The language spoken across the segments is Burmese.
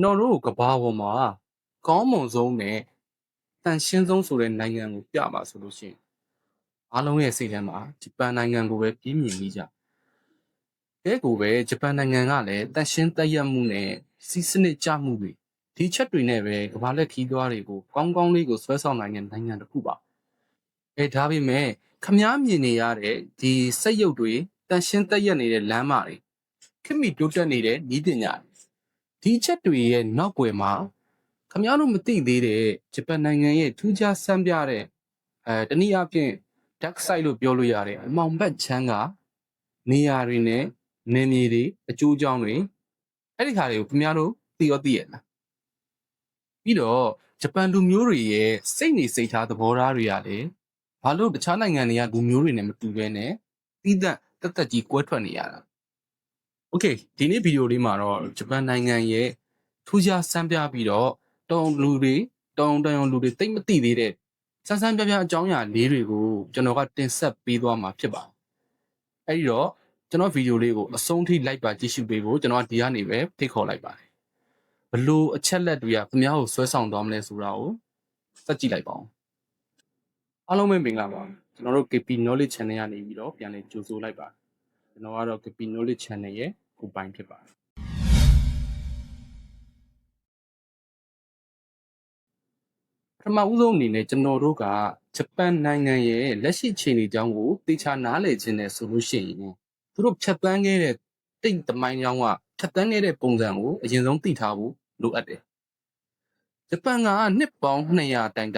နော်တို့ကဘာပေါ်မှာကောင်းမွန်ဆုံးနဲ့တန်ရှင်းဆုံးဆိုတဲ့နိုင်ငံကိုပြပါဆိုလို့ရှိရင်အားလုံးရဲ့စိတ်ထဲမှာဂျပန်နိုင်ငံကိုပဲပြင်းမြင်မိကြ။အဲကိုပဲဂျပန်နိုင်ငံကလည်းတန်ရှင်းတည့်ရမှုနဲ့စီးစနစ်ကြမှုတွေဒီချက်တွေနဲ့ပဲကမ္ဘာလက်ခီးသွားတွေကိုကောင်းကောင်းလေးကိုဆွဲဆောင်နိုင်တဲ့နိုင်ငံတစ်ခုပါ။ဒါပေမဲ့ခမားမြင်နေရတဲ့ဒီစက်ရုပ်တွေတန်ရှင်းတည့်ရနေတဲ့လမ်းမတွေခင်မီတိုးတက်နေတဲ့ဤပညာဒီချက်တွေရဲ့နောက်ွယ်မှာခင်ဗျားတို့မသိသေးတဲ့ဂျပန်နိုင်ငံရဲ့ထူးခြားဆန်းပြတဲ့တနည်းအားဖြင့် dark side လို့ပြောလို့ရတယ်အမောင်ဘက်ချမ်းကနေရာတွေနဲ့နေမြေတွေအကျိုးအကြောင်းတွေအဲ့ဒီခါတွေကိုခင်ဗျားတို့သိရောသိရလားပြီးတော့ဂျပန်လူမျိုးတွေရဲ့စိတ်နေစိတ်ထားသဘောထားတွေကလည်းဘာလို့တခြားနိုင်ငံတွေကလူမျိုးတွေနဲ့မတူဘဲနဲ့ပြီးသက်တက်ကြီးကွဲထွက်နေရတာโอเคဒီနေ့ဗီဒီယိုလေးမှာတော့ဂျပန်နိုင်ငံရဲ့ထူးခြားဆန်းပြပြီးတော့တောင်လူတွေတိတ်မသိသေးတဲ့ဆန်းဆန်းပြပြအကြောင်းအရာလေးတွေကိုကျွန်တော်ကတင်ဆက်ပေးသွားမှာဖြစ်ပါတယ်။အဲဒီတော့ကျွန်တော်ဗီဒီယိုလေးကိုအဆုံးထိလိုက်ပါကြည့်ရှုပေးဖို့ကျွန်တော်ဒီကနေပဲဖိတ်ခေါ်လိုက်ပါတယ်။ဘလို့အချက်လက်တွေကခင်ဗျားကိုဆွဲဆောင်သွားမလဲဆိုတာကိုစက်ကြည့်လိုက်ပါဦး။အားလုံးပဲမင်္ဂလာပါ။ကျွန်တော်တို့ KP Knowledge Channel ကနေပြီးတော့ပြန်လည်ကြိုဆိုလိုက်ပါတယ်။ကျွန်တော်ကတော့ KP Knowledge Channel ရဲ့ကိုပိုင်ဖြစ်ပါတယ်။ပထမဦးဆုံးအနေနဲ့ကျွန်တော်တို့ကဂျပန်နိုင်ငံရဲ့လက်ရှိအခြေအနေအကြောင်းကိုသိချာနားလည်ခြင်းနဲ့ဆိုလို့ရှိရင်သူတို့ဖြတ်သန်းခဲ့တဲ့တိတ်သမိုင်းကြောင်းကဖြတ်သန်းခဲ့တဲ့ပုံစံကိုအရင်ဆုံးသိထားဖို့လိုအပ်တယ်။ဂျပန်ကနှစ်ပေါင်း200တိုင်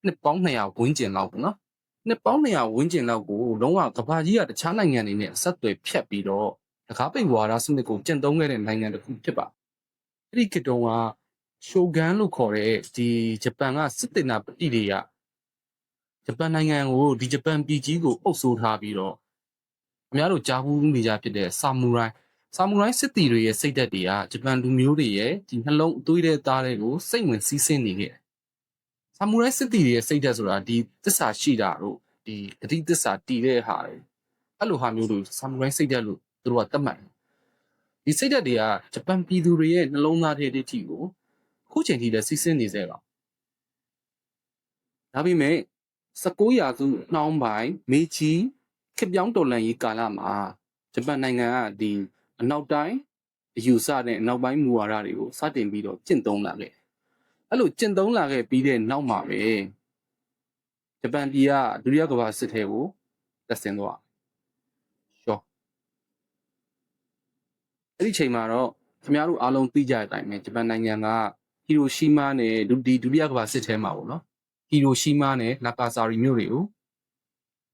နှစ်ပေါင်း200ဝန်းကျင်လောက်ပေါ့နော်။နှစ်ပေါင်း200ဝန်းကျင်လောက်ကိုလုံးဝကမ္ဘာကြီးကတခြားနိုင်ငံတွေနဲ့အဆက်အသွယ်ဖြတ်ပြီးတော့တကားပိတ်ဝါဒစနစ်ကိုကျင့်သုံးခဲ့တဲ့နိုင်ငံတစ်ခုဖြစ်ပါ။အဲ့ဒီခေတ်တုန်းကရှိုဂန်လို့ခေါ်တဲ့ဒီဂျပန်ကစစ်တေနာပတိတွေကဂျပန်နိုင်ငံကိုဒီဂျပန်ပြည်ကြီးကိုအုပ်စိုးထားပြီးတော့အများတို့ကြားဘူးနေကြဖြစ်တဲ့ဆာမူရိုင်းစစ်တီတွေရဲ့စိတ်ဓာတ်တွေကဂျပန်လူမျိုးတွေရဲ့ဒီနှလုံးအသွေးထဲသားတွေကိုစိတ်ဝင်စီးဆင်းနေခဲ့တယ်။ဆာမူရိုင်းစစ်တီတွေရဲ့စိတ်ဓာတ်ဆိုတာဒီသစ္စာရှိတာတို့ဒီဂတိသစ္စာတည်တဲ့ဟာတွေအဲ့လိုဟာမျိုးတွေဆာမူရိုင်းစိတ်ဓာတ်လို့သူတို့ကသတ်မှတ်တယ်။ဒီစိတ်ဓာတ်တွေကဂျပန်ပြည်သူတွေရဲ့နှလုံးသားထဲတိကိုခုချိန်ထိလည်းစီးဆင်းနေသေးပါဒါပေမဲ့19ရာစုနှောင်းပိုင်းမေချီခေတ်ပြောင်းတော်လှန်ရေးကာလမှာဂျပန်နိုင်ငံကဒီအနောက်တိုင်းအယူဆနဲ့အနောက်ပိုင်းမူဝါဒတွေကိုစတင်ပြီးတော့ကျင့်သုံးလာခဲ့အဲ့လိုကျင့်သုံးလာခဲ့ပြီးတဲ့နောက်မှာပဲဂျပန်ပြည်ကဒုတိယကမ္ဘာစစ်ထဲကိုတက်ဆင်းသွားရှော့အဲ့ဒီချိန်မှာတော့ခင်ဗျားတို့အားလုံးသိကြတဲ့အတိုင်းပဲဂျပန်နိုင်ငံကဟီရိုရှီးမားနဲ့ဒုတိယကမ္ဘာစစ်ထဲမှာပေါ့နော်ဟီရိုရှီးမားနဲ့နာဂါဆာရီမြို့တွေကို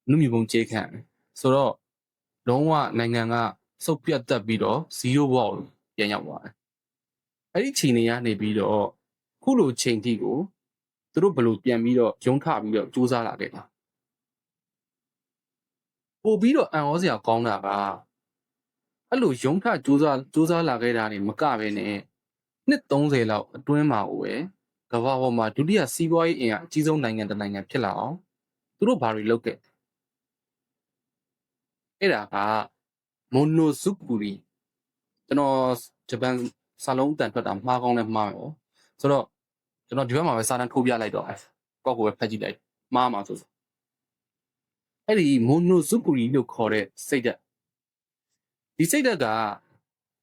နုမြုပ်ပုံကျဲခံတယ်ဆိုတော့လုံးဝနိုင်ငံကစုပ်ပြတ်တက်ပြီးတော့0ဘောက်ပြန်ရောက်သွားတယ်အဲ့ဒီချိန်နေရနေပြီးတော့ခုလိုချိန်ထိကိုသူတို့ဘယ်လိုပြန်ပြီးတော့ရုံးထပြီးတော့စူးစမ်းလာခဲ့တာပို့ပြီးတော့အံ့ဩစရာကောင်းတာကအဲ့လိုရုံးထစူးစမ်းလာခဲ့တာနေမကပဲနဲ့နှစ်30လောက်အတွင်းမှာကိုပဲကမ္ဘာပေါ်မှာဒုတိယစီးပွားရေးအင်အားအကြီးဆုံးနိုင်ငံတစ်နိုင်ငံဖြစ်လာအောင်သူတို့ဘာတွေလုပ်ခဲ့အဲ့ဒါကမိုနိုဇုကူရီကျွန်တော်ဂျပန်စာလုံးအတန်ထွက်တာမှားကောင်းလဲမှားရောဆိုတော့ကျွန်တော်ဒီဘက်မှာပဲစာတန်းထိုးပြလိုက်တော့ကောက်ကိုပဲဖတ်ကြည့်လိုက်မှားမှာဆိုအဲ့ဒီမိုနိုဇုကူရီလို့ခေါ်တဲ့စိတ်ဓာတ်ဒီစိတ်ဓာတ်က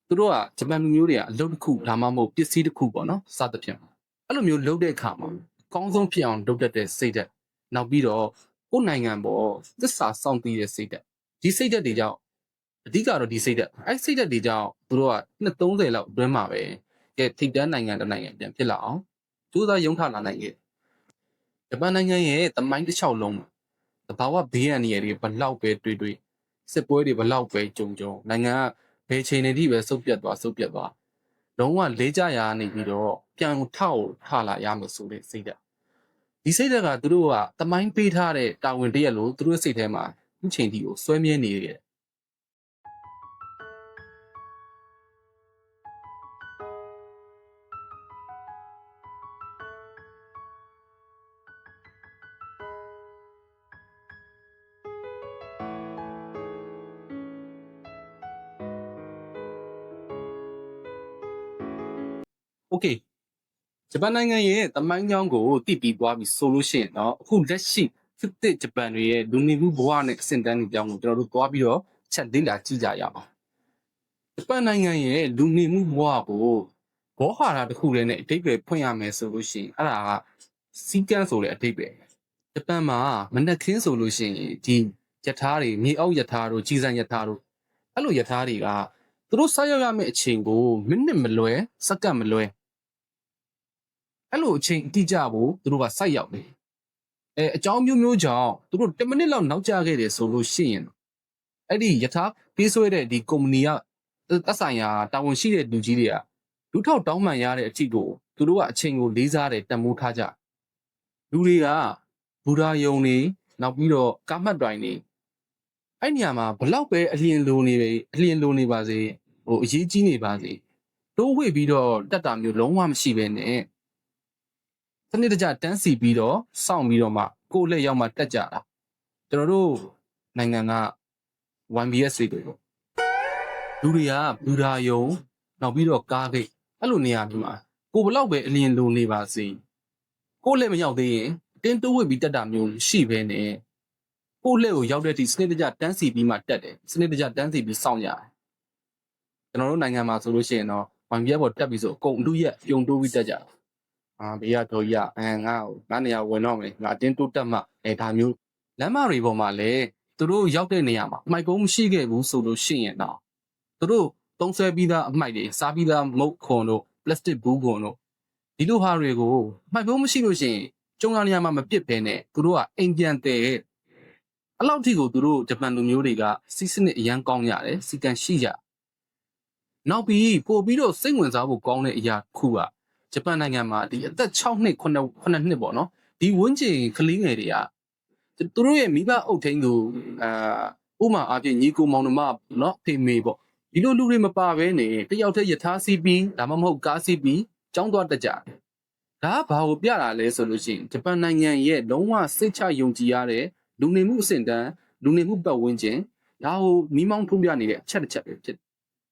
သူတို့ကဂျပန်လူမျိုးတွေကအလုပ်တစ်ခုဒါမှမဟုတ်ပစ္စည်းတစ်ခုပေါ့နော်စသဖြင့်အဲ့လိုမျိုးလုပ်တဲ့အခါမှာအကောင်းဆုံးဖြစ်အောင်လုပ်တတ်တဲ့စိတ်ဓာတ်နောက်ပြီးတော့ကိုယ်နိုင်ငံပေါ်သစ္စာစောင့်တည်တဲ့စိတ်ဓာတ်ဒီစိတ်ဓာတ်တွေကြောင့်အဓိကတော့ဒီစိတ်ဓာတ်အဲ့စိတ်ဓာတ်တွေကြောင့်သူတို့ကနှစ်30လောက်အတွင်းမှာပဲကဲထိပ်တန်းနိုင်ငံတစ်နိုင်ငံပြန်ဖြစ်လာအောင်စူးစမ်းရုံးထလာနိုင်ခဲ့ဂျပန်နိုင်ငံရဲ့သမိုင်းတစ်လျှောက်လုံးတဘာဝဘေးအန္တရာယ်တွေဘလောက်ပဲတွေ့စစ်ပွဲတွေဘလောက်ပဲကြုံနိုင်ငံကဘယ်ချိန်နေထိပဲစုပ်ပြတ်သွားလုံးဝလေးကြရာနေပြီးတော့ပြန်ထောက်ထလာရမယ်ဆိုတဲ့စိတ်ဓာတ်ဒီစိတ်ဓာတ်ကသူတို့ကသမိုင်းပေးထားတဲ့တာဝန်တရက်လို့သူတို့စိတ်ထဲမှာအခုချိန်ထိကိုစွဲမြဲနေရတယ် Okay ဂျပန်နိုင်ငံရဲ့သမိုင်းကြောင်းကိုတည်ပြီးသွားပြီဆိုလို့ရှိရင်တော့အခုလက်ရှိဖြစ်တဲ့ဂျပန်တွေရဲ့လူနေမှုဘဝနဲ့အဆင့်တန်းတွေကြောင်းကိုကျွန်တော်တို့သွားပြီးတော့ချက်လေ့လာကြည့်ကြရအောင်ဂျပန်နိုင်ငံရဲ့လူနေမှုဘဝကိုဘောဟာရတစ်ခုလည်းနဲ့အဓိပ္ပာယ်ဖွင့်ရမယ်ဆိုလို့ရှိရင်အဲ့ဒါကစီကန်းဆိုတဲ့အဓိပ္ပာယ်ဂျပန်မှာမနက်ခင်းဆိုလို့ရှိရင်ဒီယထာတွေမြေအောက်ယထာတို့ကြီးစံယထာတို့အဲ့လိုယထာတွေကသူတို့ဆက်ရောက်ရမယ့်အချိန်ကိုမိနစ်မလွဲစက္ကန့်မလွဲအဲ့လိုအချိန်အတိအကျဖို့သူတို့ကစိုက်ရောက်တယ်အကြောင်းမျိုးမျိုးကြောင့်သူတို့10မိနစ်လောက်နောက်ကျခဲ့တယ်ဆိုလို့ရှိရင်အဲ့ဒီယထာပြေးဆွဲတဲ့ဒီကုမ္ပဏီကသက်ဆိုင်ရာတာဝန်ရှိတဲ့လူကြီးတွေကလူထောက်တောင်းပန်ရတဲ့အထိကိုသူတို့ကအချိန်ကိုလေးစားတယ်တန်ဖိုးထားကြလူတွေကဘူရာယုံနေနောက်ပြီးတော့ကားမှတ်တိုင်နေအဲ့နေရာမှာဘလောက်ပဲအလျင်လိုနေပါစေဟိုအရေးကြီးနေပါစေတိုးဝှေ့ပြီးတော့တက်တာမျိုးလုံးဝမရှိဘဲနဲ့စနစ်တကျတန်းစီပြီးတော့စောင့်ပြီးတော့မှကိုယ့်လက်ရောက်မှတက်ကြတာကျွန်တော်တို့နိုင်ငံက 1BS တွေပေါ့လူတွေကဘူရာယုံနောက်ပြီးတော့ကားဂိတ်အဲ့လိုနေရာမျိုးမှာကိုဘလောက်ပဲအလျင်လိုနေပါစေကိုယ့်လက်မရောက်သေးရင်တင်းတိုးဝှေ့ပြီးတက်တာမျိုးရှိဘဲနဲ့ကိုယ့်လက်ကိုရောက်တဲ့ဒီစနစ်တကျတန်းစီပြီးမှတက်တယ်စနစ်တကျတန်းစီပြီးစောင့်ရတယ်ကျွန်တော်တို့နိုင်ငံမှာဆိုလို့ရှိရင်တော့ 1BS ပေါ်တက်ပြီးဆိုအကုန်လူရက်ပြုံတိုးပြီးတက်ကြတာဘေးကတော်ကြီးကငါနေရာဝင်တော့မယ်ငါတင်းတိုးတက်မှဒါမျိုးလမ်းမတွေပေါ်မှာလည်းသူတို့ရောက်တဲ့နေရာမှာမိုက်ကုန်းမရှိခဲ့ဘူးဆိုလို့ရှိရင်တော့သူတို့သုံးဆွဲပြီးသားအမိုက်တွေစားပြီးသားမုတ်ခွန်တို့ပလတ်စတစ်ဘူးခွန်တို့ဒီလိုဟာတွေကိုမိုက်ကုန်းမရှိလို့ရှိရင်ကျုံရနေရာမှာမပစ်ဘဲနဲ့သူတို့ကအိမ်ပြန်တယ်အဲ့လောက်ထိကိုသူတို့ဂျပန်လူမျိုးတွေကစီးစနစ်အရန်ကောင်းကြတယ်စီကံရှိကြနောက်ပြီးပို့ပြီးတော့စိတ်ဝင်စားဖို့ကောင်းတဲ့အရာတစ်ခုကဂျပန်နိုင်ငံမှာဒီအသက်6နှစ်9နှစ်ပေါ့နော်ဒီဝန်းကျင်ကလေးငယ်တွေကသူတို့ရဲ့မိဘအုပ်ထိန်းသူဥမာအပြင်ညီကိုမောင်နှမနော်ဖေမေပေါ့ဒီလိုလူတွေမပါဘဲနေတယောက်တည်းယထာစီးပြီးဒါမှမဟုတ်ကားစီးပြီးចောင်းသွားတကြဒါကဘာကိုပြတာလဲဆိုလို့ရှိရင်ဂျပန်နိုင်ငံရဲ့လုံးဝစိတ်ချယုံကြည်ရတဲ့လူနေမှုအဆင့်တန်းလူနေမှုပတ်ဝန်းကျင်ဒါကိုမိမောင်းထုံးပြနေတဲ့အချက်တစ်ချက်ပဲဖြစ်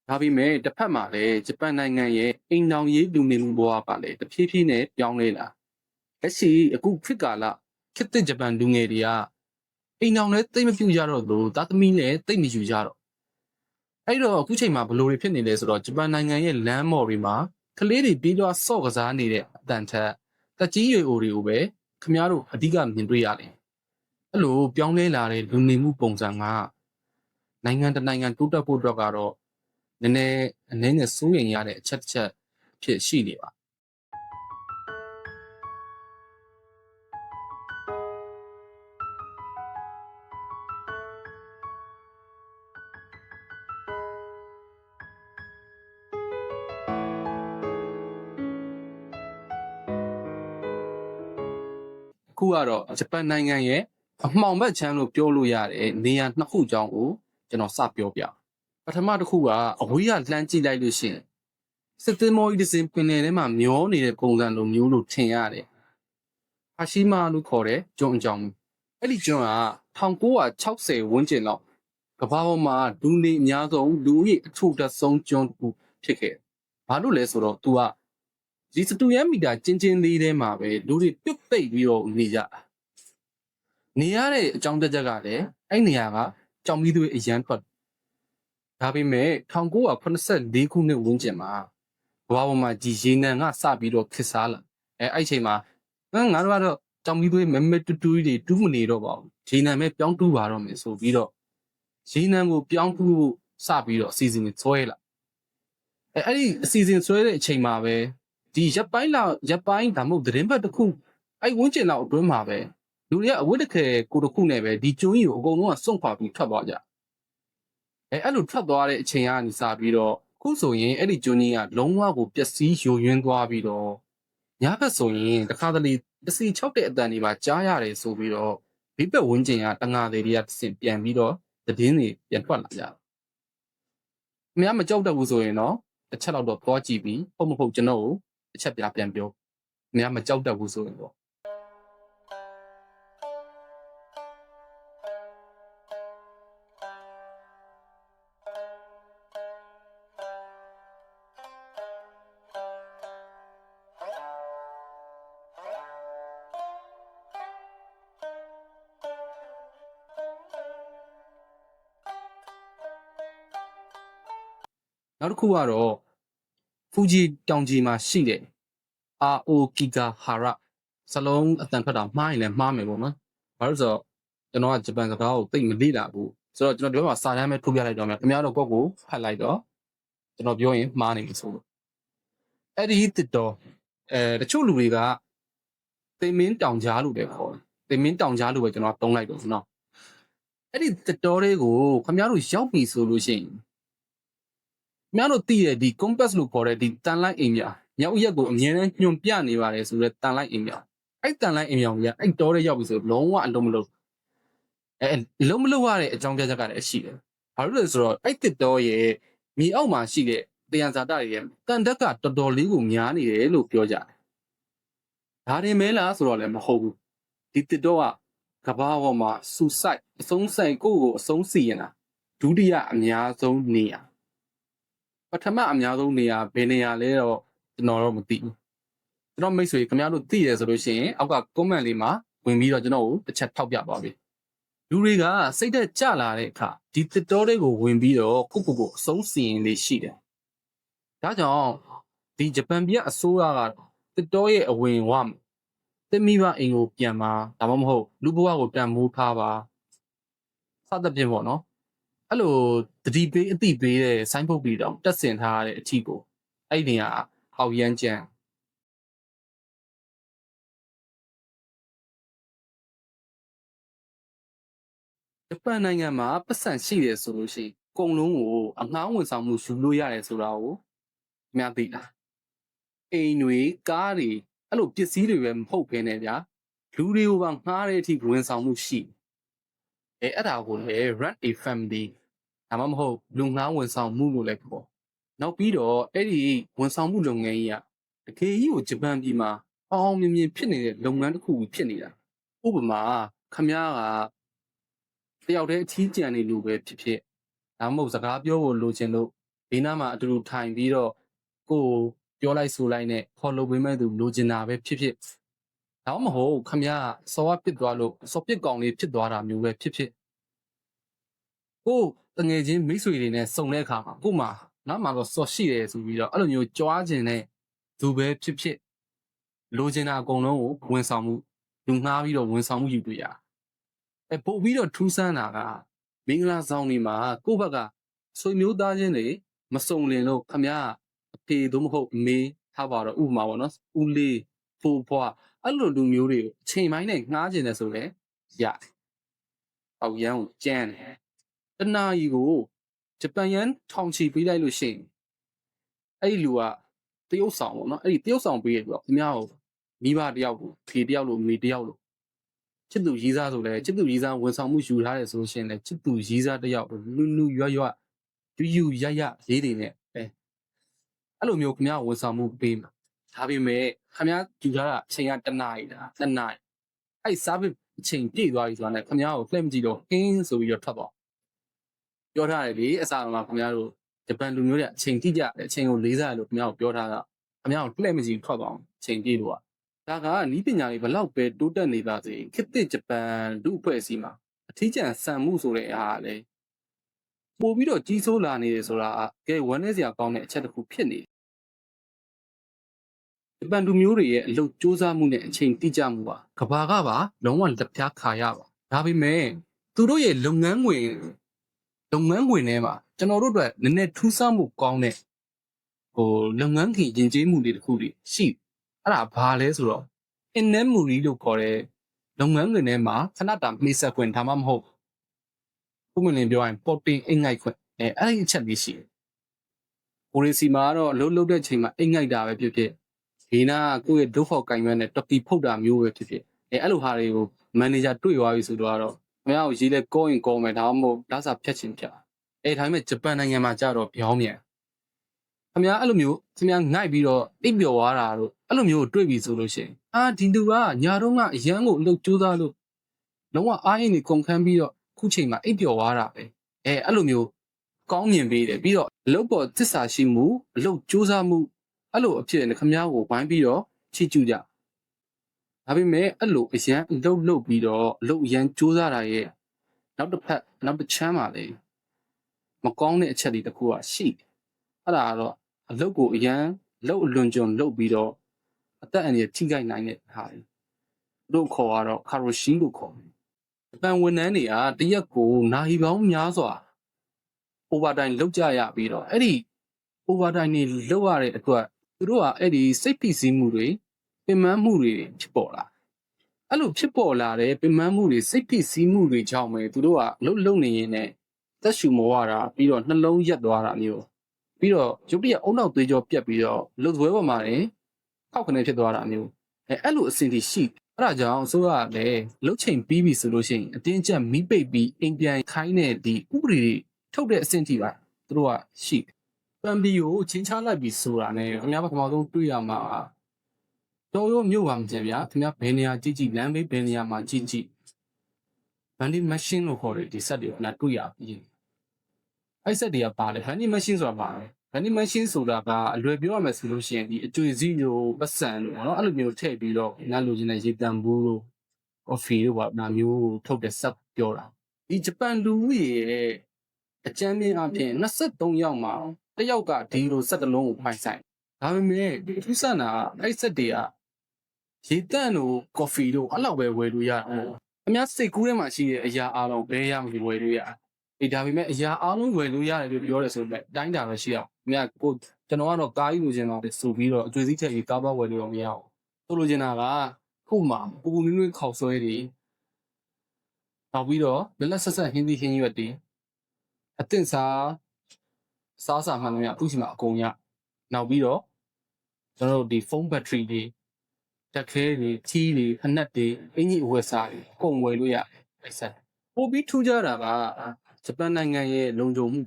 ဒါပေမဲ့တစ်ဖက်မှာလည်းဂျပန်နိုင်ငံရဲ့အိမ်တော်ရေးလူနေမှုဘဝကလည်းတဖြည်းဖြည်းနဲ့ပြောင်းလဲလာလက်ရှိအခုခေတ်ကာလခေတ်သစ်ဂျပန်လူငယ်တွေကအိမ်တော်လည်းသိမပြူကြတော့လို့သားသမီးလည်းသိမယူကြတော့အဲ့တော့အခုချိန်မှာဘလို့တွေဖြစ်နေလဲဆိုတော့ဂျပန်နိုင်ငံရဲ့လမ်းမော်တွေမှာကလေးတွေပြီးတော့ဆော့ကစားနေတဲ့အတန်ထက်တက်ကြီးရွယ်အိုတွေကိုပဲခင်ဗျားတို့အဓိကမြင်တွေ့ရတယ်အဲ့လိုပြောင်းလဲလာတဲ့လူနေမှုပုံစံကနိုင်ငံတနိုင်ငံတိုးတက်ဖို့အတွက်ကတော့နည်းနည်းအနည်းငယ်စိုးရိမ်ရတဲ့အချက်တစ်ချက်ဖြစ်ရှိနေပါအခုကတော့ဂျပန်နိုင်ငံရဲ့အမှောင်ဘက်ချမ်းလို့ပြောလို့ရတဲ့နေရာနှစ်ခုကြောင်းကိုကျွန်တော်စပြောပြပထမတစ်ခုကအဝေးကလှမ်းကြည့်လိုက်လို့ရှိရင်စစ်သင်းမောကြီးတစ်စင်းပင်လယ်ထဲမှာမျောနေတဲ့ပုံစံလိုမျိုးလို့ထင်ရတယ်ဟာရှိမာလို့ခေါ်တဲ့ကျွန်းအကြောင်းအဲ့ဒီကျွန်းက1960ဝန်းကျင်လောက်ကမ္ဘာပေါ်မှာလူနေအများဆုံးလူဦးရေအထူထပ်ဆုံးကျွန်းတစ်ခုဖြစ်ခဲ့ဘာလို့လဲဆိုတော့ तू ကဒီစတူရန်မီတာကျင်းချင်းလေးထဲမှာပဲလူတွေပြုတ်ပိတ်ပြီးတော့နေကြနေရတဲ့အကြောင်းတက်ချက်ကလည်းအဲ့နေရာကကြောင်မီးသွေးအရန်ထွက်ဒါပေမဲ့1984ခုနှစ်ဝန်းကျင်မှာဘဝပေါ်မှာဒီရေနံကစပြီးတော့ခစ်စားလာအဲ့ချိန်မှာငါတို့ကတော့ကြောင်မီးသွေးမဲမဲတူးတူးတွေတူးမနေတော့ပါဘူးရေနံပဲပြောင်းတူးပါတော့မယ်ဆိုပြီးတော့ရေနံကိုပြောင်းတူးဖို့စပြီးတော့အစီအစဉ်တွေဆွဲလာအဲ့ဒီအစီအစဉ်ဆွဲတဲ့အချိန်မှာပဲဒီရပ်ပိုင်းဒါမှမဟုတ်သတင်းဘက်တစ်ခုအဲ့ဝန်းကျင်လောက်အတွင်းမှာပဲလူတွေကအဝတ်တခဲကိုတစ်ခုနဲ့ပဲဒီကျွန်းကြီးကိုအကုန်လုံးကစွန့်ခွာပြီးထွက်သွားကြအဲ့လိုထွက်သွားတဲ့အချိန်ကနေစပြီးတော့ခုဆိုရင်အဲ့ဒီကျွန်းကြီးကလုံးဝကိုပျက်စီးယိုယွင်းသွားပြီးတော့ညဘက်ဆိုရင်တခါတလေတစီ6တဲ့အတန်တွေပါကြားရတယ်ဆိုပြီးတော့ဘေးဘက်ဝန်းကျင်ကတငါတွေတွေကတစ်ဆင့်ပြန်ပြီးတော့သတင်းတွေပြန်ထွက်လာကြတယ်။မကြောက်တတ်ဘူးဆိုရင်တော့တစ်ချက်တော့သွားကြည့်ပြီးဟုတ်မဟုတ်ကျွန်တော်ကိုတစ်ချက်ပြန်ပြော။မကြောက်တတ်ဘူးဆိုရင်တော့ နောက်တစ်ခုကတော့ Fuji တောင်ကြီးမှာရှိတဲ့ Aokigahara စလုံးအတန်ထွက်တာမှားရင်လည်းမှားမယ်ပေါ့နော်။ဘာလို့ဆိုတော့ကျွန်တော်ကဂျပန်စကားကိုသိမလေ့လာဘူး။ဆိုတော့ကျွန်တော်ဒီဘက်မှာစာတမ်းပဲထုတ်ပြလိုက်တော့မယ်။ခင်ဗျားတို့ကိုယ့်ကိုဖတ်လိုက်တော့ကျွန်တော်ပြောရင်မှားနေပြီဆိုလို့အဲ့ဒီတစ်တော်တချို့လူတွေကသိမင်းတောင်ကြားလို့လည်းခေါ်တယ်။သိမင်းတောင်ကြားလို့ပဲကျွန်တော်သုံးလိုက်တော့နော်။အဲ့ဒီတစ်တော်တွေကိုခင်ဗျားတို့ရောက်ပြီဆိုလို့ရှိရင်ခင်ဗျားတို့သိတဲ့ဒီ compass လို့ခေါ်တဲ့ဒီတန်လိုက်အိမ်များမြောက်ရက်ကိုအမြဲတမ်းညွန်ပြနေပါတယ်ဆိုတော့တန်လိုက်အိမ်များအဲ့တန်လိုက်အိမ်များကြီးအဲ့တော်တဲ့ရောက်ပြီဆိုလုံးဝအလုံးမလုံးလုံးမလုံးရတဲ့အကြောင်းပြချက်ကလည်းရှိတယ်။ဘာလို့လဲဆိုတော့အဲ့တစ်တော်ရဲ့မြေအောက်မှာရှိတဲ့တရားဇာတတွေရဲ့တန်တက်ကတော်တော်လေးကိုများနေတယ်လို့ပြောကြတယ်။ဒါရင်မဲလားဆိုတော့လည်းမဟုတ်ဘူး။ဒီတစ်တော်ကကဘာပေါ်မှာစူဆိုက်အဆုံးဆိုင်ကိုအဆုံးစီရင်တာဒုတိယအများဆုံးနေရာပထမအများဆုံးနေရာဘယ်နေရာလဲတော့ကျွန်တော်တော့မသိဘူးကျွန်တော်မိတ်ဆွေခင်ဗျားတို့သိရဆိုလို့ရှိရင်အောက်က comment လေးမှာဝင်ပြီးတော့ကျွန်တော်ကိုတစ်ချက်ထောက်ပြပါပြီလူတွေကစိတ်သက်ကြလာတဲ့အခါဒီတစ်တော်တွေကိုဝင်ပြီးတော့ကိုအဆုံးစီရင်လေးရှိတယ်ဒါကြောင့်ဒီဂျပန်ပြည်အစိုးရကတစ်တော်ရဲ့အဝင်ဝမှာတမိဘအိမ်ကိုပြန်มาဒါမှမဟုတ်လူဘဝကိုတန်မိုးထားပါစသဖြင့်ပေါ့နော်အဲ့လိုတတိပေးအတိပေးတဲ့ဆိုင်းပုတ်ပြီးတော့တက်ဆင်ထားတဲ့အထီကိုအဲ့ဒီနေရာဟောက်ရမ်းကြံဂျပန်နိုင်ငံမှာပတ်စံရှိတယ်ဆိုလို့ရှိရင်အကုန်လုံးကိုအငှားဝန်ဆောင်မှုယူလို့ရတယ်ဆိုတာကိုအများသိလားအိမ်တွေကားတွေအဲ့လိုပစ္စည်းတွေပဲမဟုတ်ဘဲနဲ့ဗျာလူတွေကိုပါငှားတဲ့အထိဝန်ဆောင်မှုရှိအဲ့ဒါကိုလည်း run a family ဒါမှမဟုတ်လူငှားဝန်ဆောင်မှုလို့လည်းခေါ်နောက်ပြီးတော့အဲ့ဒီဝန်ဆောင်မှုလုပ်ငန်းကြီးကတကယ်ကြီးကိုဂျပန်ပြည်မှာအောင်မြင်မြင်ဖြစ်နေတဲ့လုပ်ငန်းတစ်ခုဖြစ်နေတာဥပမာခမားကတယောက်တည်းအထီးကျန်နေလို့ပဲဖြစ်ဖြစ်ဒါမှမဟုတ်စကားပြောဖို့လိုချင်လို့ဘေးနားမှာအတူတူထိုင်ပြီးတော့ကိုယ်ပြောလိုက်ဆိုလိုက်နဲ့ခေါ်လို့ပေးမဲ့သူလိုချင်တာပဲဖြစ်ဖြစ်ဒါမှမဟုတ်ခမားစော်ပစ်သွားလို့စော်ပစ်ကောင်လေးဖြစ်သွားတာမျိုးပဲဖြစ်ဖြစ်ကိုတငယ်ချင်းမိတ်ဆွေတွေနဲ့စုံတဲ့အခါမှာကို့မှာနောက်မှတော့စော်ရှိတယ်ဆိုပြီးတော့အဲ့လိုမျိုးကြွားခြင်းနဲ့သူပဲဖြစ်ဖြစ်လိုချင်တာအကုန်လုံးကိုဝန်ဆောင်မှုလူငှားပြီးတော့ဝန်ဆောင်မှုယူတွေ့ရပို့ပြီးတော့ထူးဆန်းတာကမင်္ဂလာဆောင်တွေမှာကို့ဘက်ကဆွေမျိုးသားချင်းတွေမစုံလင်လို့ခမရအဖေသို့မဟုတ်အမေထားပါတော့ဥပမာပေါ့နော်ဦးလေးဖိုးဖွားအဲ့လိုလူမျိုးတွေကိုအချိန်ပိုင်းနဲ့ငှားခြင်းတယ်ဆိုလဲရတယ်။အောက်ရန်ကိုကြမ်းတယ်။တနာကြီးကိုဂျပန်ယန်ထောင်ချီပေးလိုက်လို့ရှိရင်အဲ့ဒီလူကတရုတ်ဆောင်ပေါ့နော်အဲ့ဒီတရုတ်ဆောင်ပေးရပြီးတော့ခင်ဗျားကိုမိဘတယောက်ကိုဖေတယောက်လို့မိတယောက်လို့ချစ်သူရီးစားဆိုလဲချစ်သူရီးစားဝန်ဆောင်မှုယူထားတယ်ဆိုရှင်လဲချစ်သူရီးစားတယောက်လူရွယူရရေးတွေနဲ့အဲ့လိုမျိုးခင်ဗျားဝန်ဆောင်မှုပေးမှာဒါပေမဲ့ခင်ဗျားယူထားတာအချိန်ကတနာရီလားတနာရီအဲ့ service အချိန်ပြည့်သွားပြီဆိုတာနဲ့ခင်ဗျားကိုလှည့်မကြည့်တော့ဟင်းဆိုပြီးတော့ထွက်သွားပြောထားတယ်လေအစားမှာခင်ဗျားတို့ဂျပန်လူမျိုးတွေအချိန်တိကျအချိန်ကိုလေးစားတယ်လို့ခင်ဗျားကိုပြောထားတာခင်ဗျားကိုလှည့်မကြည့်ထွက်သွားအောင်အချိန်ပြည့်လို့ဒါကနီးပညာတွေဘလောက်ပဲတိုးတက်နေပါစေခေတ်သစ်ဂျပန်လူအဖွဲ့အစည်းမှာအထီးကျန်ဆန်မှုဆိုတဲ့အားလည်းပို့ပြီးတော့ကြီးစိုးလာနေတယ်ဆိုတာကဲဝမ်းနည်းစရာကောင်းတဲ့အချက်တစ်ခုဖြစ်နေဂျပန်လူမျိုးတွေရဲ့အလုပ်စူးစမ်းမှုနဲ့အချိန်တိကျမှုကကဘာကပါလုံးဝလက်ပြားခါရပါဒါပေမဲ့သူတို့ရဲ့လုပ်ငန်းဝင်ထဲမှာကျွန်တော်တို့အတွက်နည်းနည်းထူးဆန်းမှုကောင်းတဲ့လုပ်ငန်းခင်ယဉ်ကျေးမှုတွေတခုတွေရှိအဲ့ဒါဘာလဲဆိုတော့ in-memory လို့ခေါ်တဲ့လုပ်ငန်းတွေထဲမှာခဏတာမိတ်ဆက်ခွင့်ဒါမှမဟုတ်ပုံမှန်လင်းပြောရင် porting အိတ်ငိုက်ခွင့်အဲ့ဒီအချက်လေးရှိတယ်ကိုရီစီမှာတော့အလုပ်လုပ်တဲ့ချိန်မှာအိတ်ငိုက်တာပဲဖြစ်ဖြစ်ဒီနာကိုယ့်ရဲ့ဒုက္ခကင်မန်းနဲ့တပီဖုတ်တာမျိုးပဲဖြစ်ဖြစ်အဲ့လိုဟာတွေကိုမန်နေဂျာတွေ့သွားပြီဆိုတော့ခင်ဗျားကိုရေးလဲကောရင်ကောမယ်ဒါမှမဟုတ်ဒါစာဖြတ်ချင်ဖြတ်ဒါပေမဲ့ဂျပန်နိုင်ငံမှာကြတော့ပြောင်းမြန်ခင်ဗျားအဲ့လိုမျိုးခင်ဗျားငိုက်ပြီးတော့အိပ်ပျော်သွားတာတို့အဲ့လိုမျိုးတွေ့ပြီဆိုလို့ရှိရင်ဒီလူကညာတော့ကအရန်ကိုအလုပ်ကြိုးစားလို့လုံးဝအားရင်နေကုန်ခန်းပြီးတော့ခုချိန်မှာအိပ်ပျော်သွားတာပဲအဲ့လိုမျိုးကောင်းမြင်ပေးတယ်ပြီးတော့အလုပ်ပေါ်သစ္စာရှိမှုအလုပ်ကြိုးစားမှုအဲ့လိုအဖြစ်နဲ့ခင်ဗျားကိုဝိုင်းပြီးတော့ချီးကျူးကြဒါပေမဲ့အဲ့လိုအရန်အလုပ်လုပ်ပြီးတော့အလုပ်အရန်ကြိုးစားတာရဲ့နောက်တစ်ချမ်းပါလေမကောင်းတဲ့အချက်တွေတခုကရှိတယ် အဲ့ဒါကတော့အလုပ်ကိုအရန်လုပ်အလွန်ကျွံလုပ်ပြီးတော့အသက်အန္တရာယ်ထိခိုက်နိုင်တဲ့ဟာတွေတို့ခေါ်ကတော့ကာရိုရှီလို့ခေါ်တယ်ဂျပန်ဝန်ထမ်းတွေကတရက်ကိုနာရီပေါင်းများစွာ overtime လုပ်ကြရပြီးတော့အဲ့ဒီ overtime တွေလုပ်ရတဲ့အတွက်သူတို့ကအဲ့ဒီစိတ်ဖိစီးမှုတွေပင်ပန်းမှုတွေဖြစ်ပေါ်လာအဲ့လိုဖြစ်ပေါ်လာတဲ့ပင်ပန်းမှုတွေစိတ်ဖိစီးမှုတွေကြောင့်ပဲသူတို့ကလုံနေရင်းနဲ့သက်ရှူမဝတာပြီးတော့နှလုံးရက်သွားတာမျိုးပြီးတော့ရုပ်တရက်အုံနောက်သွေးကြောပြက်ပြီးတော့လှုပ်သွဲပေါ်မှာနေခောက်ခနဲဖြစ်သွားတာမျိုးအဲ့လိုအဆင့်ထိရှိအဲ့ဒါကြောင့်အစိုးရကလည်းလှုပ်ချိန်ပြီးပြီဆိုလို့ရှိရင်အတင်းကျပ်မိပိတ်ပြီးအိမ်ပြန်ခိုင်းတဲ့ဒီဥပဒေထုတ်တဲ့အဆင့်ထိပါသူတို့ကရှိပန်ပီကိုချင်းချလိုက်ပြီးဆိုတာနဲ့ခင်ဗျားပထမဆုံးတွေ့ရမှာတော်ရုံမြို့ပါမကျန်ဗျာခင်ဗျားဘယ်နေရာကြည့်လမ်းဘေးဘယ်နေရာမှာကြည့်ဗန်ဒီမရှင်းလို့ခေါ်တဲ့ဒီစက်တွေကိုခင်ဗျားတွေ့ရပြီးအဲ့စက်တွေကပါလေဗန်ဒီမရှင်းဆိုတာပါဗန်ဒီမရှင်းဆိုတာကအလွယ်ပြောရမယ်ဆိုလို့ရှိရင်ဒီအကျွေစီမျိုးပတ်စံလို့เนาะအဲ့လိုမျိုးထည့်ပြီးတော့ခင်ဗျားလိုချင်တဲ့ရေတံဘူးလို့ကော်ဖီတို့ပါဒါမျိုးထုတ်တဲ့စက်ပြောတာဒီဂျပန်လူဦးရေရဲ့အကြမ်းမြင့်အပြင်23ယောက်မှာတယောက်ကဒီလိုစက်တစ်လုံးကိုပိုင်ဆိုင်ဒါပေမဲ့ထူးဆန်းတာအဲ့စက်တွေကရေတန့်တို့ကော်ဖီတို့အဲ့လောက်ပဲဝယ်လို့ရတယ်အများစိတ်ကူးထဲမှာရှိတဲ့အရာအားလုံးဘယ်ရမလို့ဝယ်လို့ရအေးဒါပေမဲ့အရာအားလုံးဝယ်လို့ရတယ်လို့ပြောတယ်ဆိုပေမဲ့တိုင်းတာပဲရှိအောင်အများကိုကျွန်တော်ကတော့ကားကြီးလိုချင်တော့ဆိုပြီးတော့အကျွေးစည်းထက်ကြီးကားပါဝယ်လို့တော့မရအောင်ဆိုလိုချင်တာကခုမှပူပူနွေးနွေးခေါက်ဆွဲတွေနောက်ပြီးတော့လက်ဆက်ဆက်ဟင်းသီးဟင်းရွက်တွေအသင့်စားစာမှန်သမျှသူ့စီမှာအကုန်ရနောက်ပြီးတော့ကျွန်တော်တို့ဒီဖုန်းဘက်ထရီတွေတက်ခဲတွေချီးတွေဖနက်တွေအင်ကြီးအဝတ်စားတွေအကုန်ဝယ်လို့ရအဲ့ဆက်ပို့ပြီးထူးကြတာကဂျပန်နိုင်ငံရဲ့လုံခြုံမှု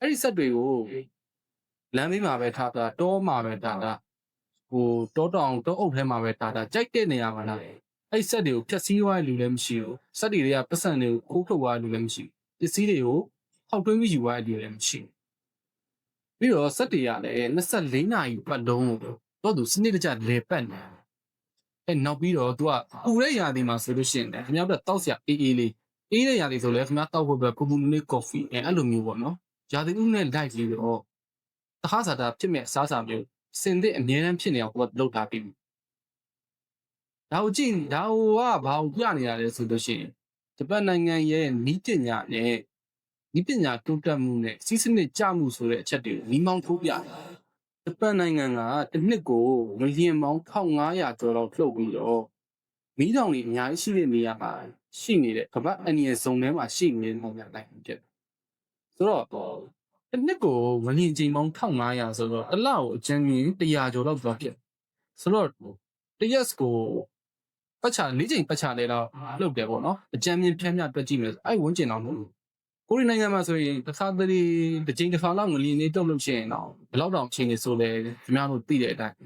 အဲ့ဒီဆက်တွေကိုလမ်းဘေးမှာပဲထားတာတောမှာပဲထားတာဟိုတောတောင်တောအုပ်ထဲမှာပဲထားတာကြိုက်တဲ့နေရာမှာလားအဲ့ဆက်တွေကိုဖြတ်စည်းသွားတဲ့လူလည်းမရှိဘူးဆက်တွေကပတ်စံတွေကိုခိုးထုတ်သွားတဲ့လူလည်းမရှိဘူးပစ္စည်းတွေကိုဟောက်တွင်းပြီးယူသွားတဲ့လူလည်းမရှိဘူးပြီးတော့ဆက်တွေကလည်း24နာရီပတ်လုံးတော့သူစနစ်တကျလေပတ်နေအဲ့နောက်ပြီးတော့သူကပူတဲ့ຢာဒီမှာဆိုလို့ရှိရင်ခင်ဗျားတို့တောက်စရာအေးတဲ့ຢာဒီဆိုလဲခင်ဗျားတောက်ဖို့ပဲပူပူနွေးနွေးကော်ဖီအဲ့လိုမျိုးပေါ့နော်ຢာဒီဥနဲ့လိုက်ပြီးတော့တခါစားတာဖြစ်မဲ့စားစာမျိုးစင်တဲ့အမြဲတမ်းဖြစ်နေအောင်ကိုကလုပ်ထားပြီးဒါကိုကြည့်ဒါကဘာကိုပြနေရလဲဆိုလို့ရှိရင်ဂျပန်နိုင်ငံရဲ့နီးပညာနဲ့နီးပညာတိုးတက်မှုနဲ့စီးစနစ်ကျမှုဆိုတဲ့အချက်တွေကိုမိမောင်းထိုးပြတယ်ဂျပန်နိုင်ငံကတစ်နှစ်ကိုမီလီယံပေါင်း1500ကျော်လောက်ထုတ်ပြီးတော့မီးတောင်တွေအများကြီးရှိတဲ့နေရာမှာရှိနေတဲ့ကမ္ဘာအန်ရယ်ဇုံထဲမှာရှိနေတဲ့နိုင်ငံတိုင်းဖြစ်ဆိုတော့တစ်နှစ်ကိုမီလီယံချိန်ပေါင်း1500ဆိုတော့တစ်လကိုအကျဉ်းကြီး100ကျော်လောက်သွားဖြစ်ဆိုတော့တရက်ကိုပတ်ချ၄ချိန်ပတ်ချလဲတော့လှုပ်တယ်ပေါ့နော်အကြမ်းမြင်ဖြန်းမြတွက်ကြည့်မယ်အဲ့ဝန်းကျင်တော့မဟုတ်ဘူးကိုရီးနိုင်ငံမှာဆိုရင်တစ်ခါတလေတစ်ချိန်တစ်ခါလောက်ငလျင်လေးတုတ်လို့ရှိရင်တော့ဘယ်လောက်တောင်ချိန်နေဆိုလဲခင်ဗျားတို့သိတဲ့အတိုင်း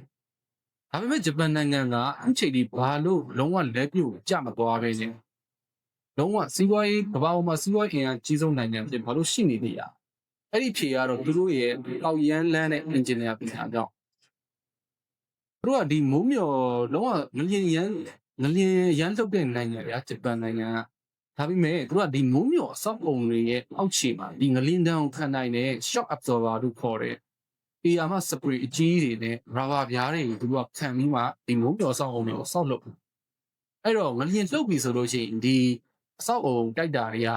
ဒါပေမဲ့ဂျပန်နိုင်ငံကအခုချိန်ဒီဘာလို့လုံးဝလက်ပြုတ်ကြမသွားပဲခြင်းလုံးဝစီးပွားရေးကမ္ဘာပေါ်မှာစီးပွားရေးအင်အားကြီးဆုံးနိုင်ငံဖြစ်ဘာလို့ရှိနေသေးရအဲ့ဒီဖြေကတော့သူတို့ရဲ့အောက်ရန်လန်းတဲ့အင်ဂျင်နီယာပညာကြောင့်သူတို့ကဒီမိုးမျောလုံးဝငလျင်ရန်လှုပ်တဲ့နိုင်ငံဗျာဂျပန်နိုင်ငံကဒါပေမဲ့သူကဒီမိုးမျောအဆောက်အုံတွေရဲ့အောက်ခြေမှာဒီငလင်းတန်းကိုခံနိုင်တဲ့ shock absorber လို့ခေါ်တဲ့ AR မှာ spray အကြီးတွေနဲ့ rubber ပြားတွေကိုသူကခံပြီးမှဒီမိုးမျောအဆောက်အုံတွေကိုဆောက်လုပ်အဲ့တော့ငလျင်လှုပ်ပြီဆိုလို့ရှိရင်ဒီအဆောက်အုံတိုက်တာတွေက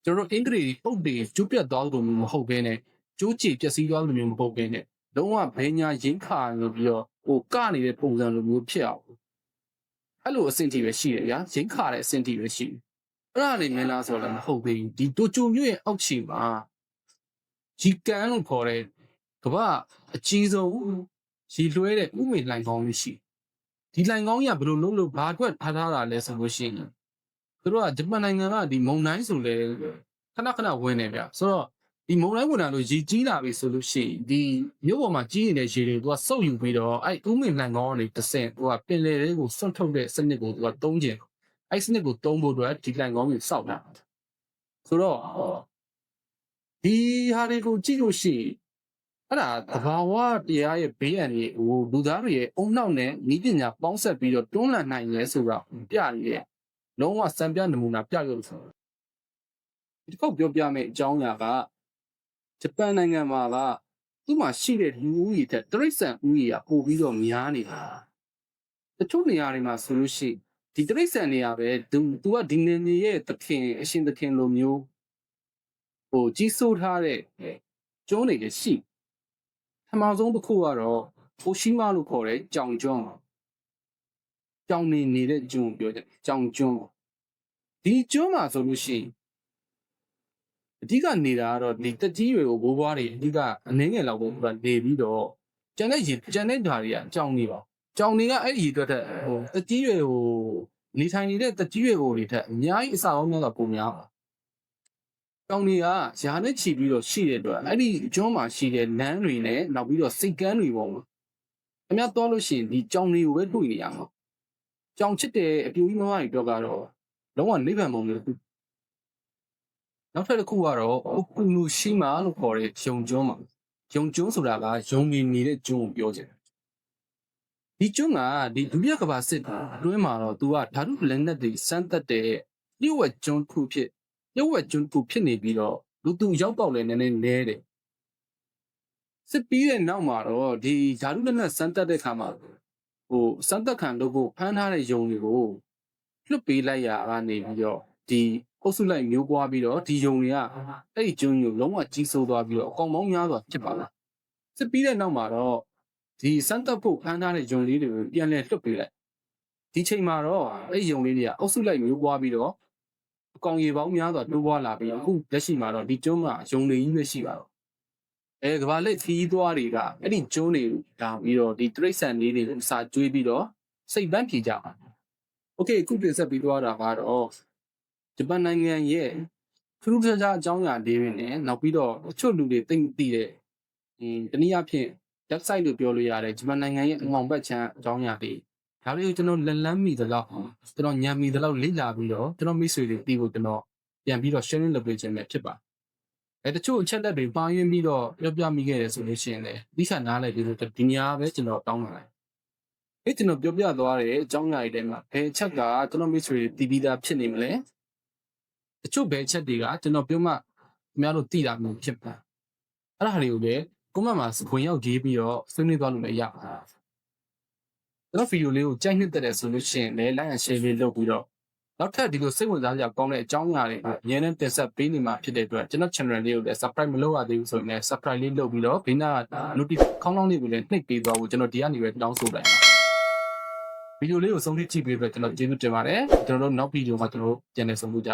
ကျွန်တော်တို့အင်္ဂလိပ်ပုတ်တွေကျိုးပြတ်သွားလို့မဟုတ်ဘဲနဲ့ကျိုးချေပျက်စီးသွားလို့မျိုးမဟုတ်ဘဲနဲ့လုံးဝဘဲညာရင်းခါလို့ပြီးတော့ဟိုကနေတဲ့ပုံစံလိုမျိုးဖြစ်အောင်အဲ့လိုအဆင့်ထိပဲရှိတယ်ဗျာရင်းခါတဲ့အဆင့်ထိပဲရှိတယ်အဲ့ဒါနေမင်းလားဆိုတော့လည်းမဟုတ်သေးဘူးဒီတိုကျိုမြို့ရဲ့အောက်ခြေမှာဂျီကန်လို့ခေါ်တဲ့ကမ္ဘာအကြီးဆုံးရေလွှဲတဲ့ဥမေလိုင်ကောင်းလေးရှိဒီလိုင်ကောင်းကြီးကဘယ်လိုလုပ်ဘာအတွက်ထားတာလဲဆိုလို့ရှိရင်သူတို့ကဂျပန်နိုင်ငံကဒီမုန်တိုင်းဆိုလဲခဏဝင်နေဗျဆိုတော့ဒီမုန်တိုင်းဝင်လာလို့ရေကြီးလာပြီဆိုလို့ရှိရင်ဒီမြို့ပေါ်မှာကြီးနေတဲ့ရေတွေသူကစုပ်ယူပြီးတော့အဲ့ဥမေလိုင်ကောင်းကနေတစ်ဆင့်သူကပင်လယ်တွေကိုစွန့်ထုတ်တဲ့စနစ်ကိုသူကသုံးကျင်အဲ့စနစ်ကိုသုံးဖို့အတွက်ဒီလိုင်ကောင်းကိုစောက်တာဆိုတော့ဒီဟာတွေကိုကြည့်လို့ရှိရင်အဲ့ဒါသဘာဝတရားရဲ့ဘေးအန္တရာယ်ဟိုလူသားတွေရဲ့အုံနောက်နဲ့ဤပညာပေါင်းဆက်ပြီးတော့တွန်းလှန်နိုင်ရဲဆိုတော့ပြရည်လုံးဝစံပြနမူနာပြရုပ်ဆိုဒီတစ်ခေါက်ပြောပြမယ့်အကြောင်းအရာကဂျပန်နိုင်ငံမှာက သူ့မှာရှိတဲ့လူဦးရေတဲ့တရိတ်ဆန်ဦးရေကပို့ပြီးတော့များနေတာတချို့နေရာတွေမှာဆိုလို့ရှိဒီတရိတ်ဆန်နေရာပဲသူကဒီနေနေရဲ့သခင်အရှင်သခင်လိုမျိုးဟိုကြီးစိုးထားတဲ့ကျွန်းတွေလည်းရှိထမအောင်ဆုံးတစ်ခုကတော့ဖိုရှိမာလို့ခေါ်တဲ့ကြောင်ကျွန်းကြောင်နေနေတဲ့ကျွန်းပြောတယ်ကြောင်ကျွန်းဒီကျွန်းမှာဆိုလို့ရှိအဓိကနေတာကတော့ဒီတက်ကြီးတွေကိုဘိုးဘွားတွေအဓိကအနှင်းငယ်လောက်ပဲနေပြီးတော့ကျန်တဲ့ဓာတ်တွေကကြောင်နေပါကြောင်တွေကအဲ့ဒီအတွက်ဟိုတက်ကြီးတွေကိုနေထိုင်နေတဲ့တက်ကြီးတွေကိုတွေထက်အများကြီးအစာအုံးများတော့ပုံများပါကြောင်တွေကယာနဲ့ချီပြီးတော့ရှိတဲ့အတွက်အဲ့ဒီကျွန်းမှာရှိတဲ့လမ်းတွေနဲ့နောက်ပြီးတော့စိတ်ကမ်းတွေပေါ့အများသွားလို့ရှိရင်ဒီကြောင်တွေကိုပဲတွေ့နေရမှာကြောင်ချစ်တဲ့အပြူကြီးမမတွေပြောကတော့လုံးဝနိဗ္ဗာန်ပုံမျိုးနောက်ထပ်တစ်ခုကတော့အိုကူနူရှိမာလို့ခေါ်တဲ့ယုံကျွန်းမှာယုံကျွန်းဆိုတာကယုံနေနေတဲ့ကျွန်းကိုပြောချင်တယ်ဒီကျွန်းကဒီဒုတိယကမ္ဘာစစ်အတွင်းမှာတော့သူကဓာတုလက်နက်တွေစမ်းသပ်တဲ့လျှို့ဝှက်ကျွန်းတစ်ခုဖြစ်နေပြီးတော့လူသူရောက်ပေါက်လဲနည်းနည်းနဲတယ်စစ်ပြီးတဲ့နောက်မှာတော့ဒီဓာတုလက်နက်စမ်းသပ်တဲ့ခါမှာဟိုစမ်းသပ်ခံလို့ကိုဖမ်းထားတဲ့ယုံတွေကိုလွတ်ပေးလိုက်ရကနေပြီးတော့ဒီအုပ်စုလိုက်မျိုးပွားပြီးတော့ဒီယုံတွေကအဲ့ဒီကျွန်းကိုလုံးဝကြီးစိုးသွားပြီးတော့အကောင်ပေါင်းများစွာဖြစ်ပါလားစစ်ပြီးတဲ့နောက်မှာတော့ဒီစမ်းသပ်ဖို့ဖမ်းထားတဲ့ယုံလေးတွေကိုပြန်လည်လွတ်ပေးလိုက်ဒီချိန်မှာတော့အဲ့ဒီယုံလေးတွေကအုပ်စုလိုက်မျိုးပွားပြီးတော့အကောင်ရေပေါင်းများစွာတိုးပွားလာပြီးအခုလက်ရှိမှာတော့ဒီကျွန်းမှာယုံတွေကြီးပဲရှိပါတော့ကဘာလက်ခီးသွားတွေကအဲ့ဒီကျွန်းတွေဒါပြီးတော့ဒီတရိတ်ဆန်လေးတွေကိုစာကျွေးပြီးတော့စိတ်ပန်းပြေကြပါโอเคအခုပြင်ဆက်ပြီးသွားတာကတော့ဂျပန်နိုင်ငံရဲ့ထူးထူးခြားခြားအကြောင်းအရာလေးတွေနဲ့နောက်ပြီးတော့အချို့လူတွေသိတဲ့တနည်းအားဖြင့် website လို့ပြောလို့ရတယ်ဂျပန်နိုင်ငံရဲ့အမောင်ဘက်ချမ်းအကြောင်းအရာတွေဒါလေးကိုကျွန်တော်လက်လန်းမိသလောက်ကျွန်တော်ညံမိသလောက်လေ့လာပြီးတော့ကျွန်တော်မိတ်ဆွေတွေတီးဖို့ကျွန်တော်ပြန်ပြီးတော့ sharing လုပ်ပေးခြင်းပဲဖြစ်ပါတချို့အချက်လက်တွေပါရင်းပြီးတော့ပြောပြမိခဲ့တယ်ဆိုလို့ရှိရင်လည်းဒီခါနားလိုက်ပြီးတော့ဒီနေရာပဲကျွန်တော်တောင်းလာတယ်ကျွန်တော်ပြောပြသွားတဲ့အကြောင်းအရာတွေထဲမှာဘယ်ချက်ကကျွန်တော်မိတ်ဆွေတွေတီးပြီးသားဖြစ်နေမလဲတချို့ဘယ်ချက်တွေကကျွန်တော်ပြောမှခင်ဗျားတို့သိတာမျိုးဖြစ်ပါအဲ့ဒါတွေကိုလည်းကွန်မန့်မှာဝင်ရောက်ရေးပြီးတော့ဆွေးနွေးသွားလို့လည်းရပါကျွန်တော်ဗီဒီယိုလေးကိုကြိုက်နှစ်သက်တယ်ဆိုလို့ရှိရင်လည်း like and share လေးလုပ်ပြီးတော့နောက်ထပ်ဒီလိုစိတ်ဝင်စားစရာကောင်းတဲ့အကြောင်းအရာတွေကိုအများနဲ့တင်ဆက်ပေးနေမှာဖြစ်တဲ့အတွက်ကျွန်တော် channel လေးကိုလည်း subscribe မလုပ်ရသေးဘူးဆိုရင်လည်း subscribe လေးလုပ်ပြီးတော့ဘေးနား notification ခေါင်းလောင်းလေးကိုလည်းနှိပ်ပေးသွားဖို့ကျွန်တော်ဒီကနေပဲတောင်းဆိုလိုက်ဗီဒီယိုလေးကိုဆုံးဖြတ်ကြည့်ပေးပြီးတော့ကျွန်တော်ကျေးဇူးတင်ပါတယ်ကျွန်တော်တို့နောက်ဗီဒီယိုမှာကျွန်တော်တို့ပြန်လည်ဆုံတွေ့ကြ